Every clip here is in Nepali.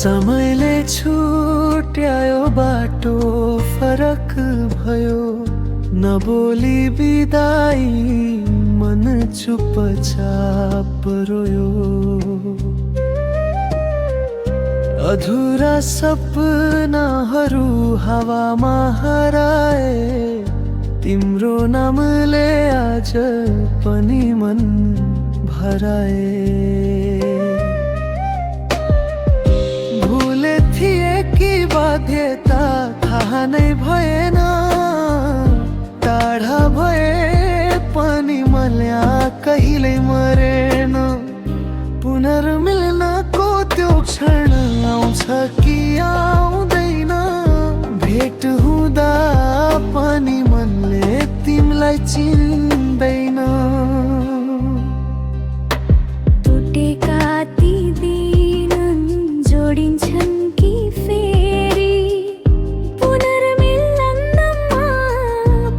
समयले छुट्यायो बाटो फरक भयो, नबोली बिदाई मन चुपचाप रोयो। अधुरा सपनाहरू हावामा हराए, तिम्रो नामले आज पनि मन भराए। भुले थिए कि बाध्यता थाहा नै भएन, टाढा भए पनि मल्या कहिल्यै मरेन। पुनर्मिलनको त्यो क्षण आउँछ कि आउँदैन, भेट हुँदा पनि मनले तिमीलाई चिन्दैन। टुटेका ती दिन जोडिन्छन् कि फेरि, पुनर्मिलनमा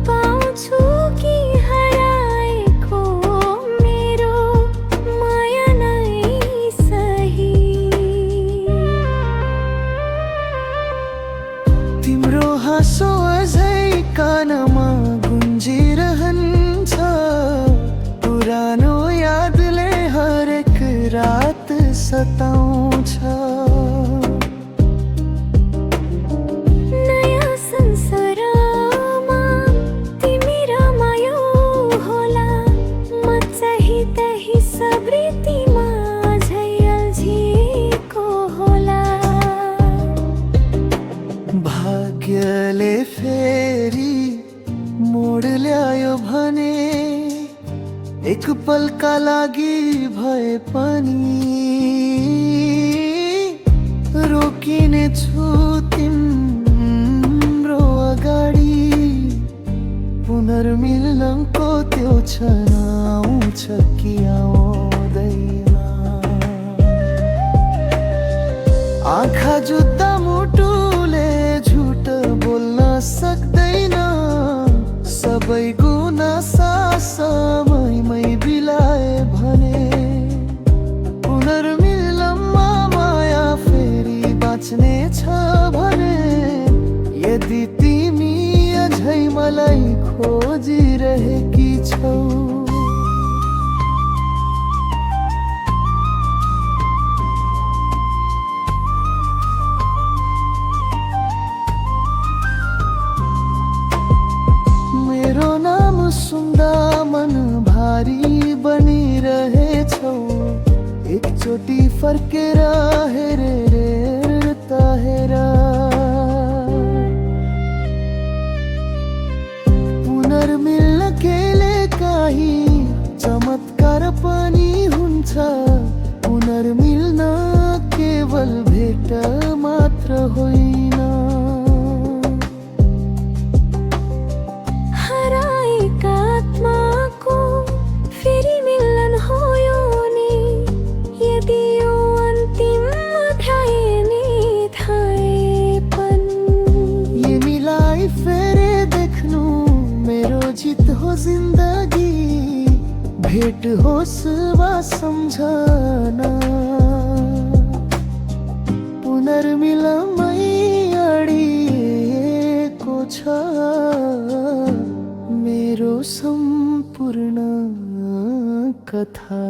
पाउँछु कि हराएको मेरो माया नै सही। तिम्रो हाँसो अझै कानमा गुन्जिरहन्छ, पुरानो यादले हरेक रात सताउँछ। नयाँ संसारमा तिमी रमायो होला, म चाहिँ त्यही सब रीतिमा अझै अल्झिएको होला। भाग्यले फेरि मोड ल्यायो भने, एक पलका लागि भए पनि रोकिने छु तिम्रो अगाडि। पुनर्मिलनको त्यो क्षण आउँछ कि आउँदैन, आँखा जुत्ता मुटुले झुट बोल्न सक्दैन। सबै गुनासा समयमै बिलाए भने, पुनर्मिलनमा माया फेरि बाँच्ने छ भने। यदि तिमी अझै मलाई खोजिरहेकी छौ, मेरो नाम सुन्दा मन भारी बनिरहेछौ। एकचोटि फर्केर हेरेर त हेर, पुनर्मिल्न केले काहीँ चमत्कार पनि हुन्छ। पुनर्मिल्न केवल भेट मात्र होइन। आत्माको फेरि मिलन हो यो नि, यदि यो अन्तिम अध्याय नि थाएपन। यिमीलाई फेरि देख्नु मेरो जित हो जिन्दगी, भेट होस् वा सम्झना। पुनर्मिलनमै अडिएको छ मेरो सम्पूर्ण कथा।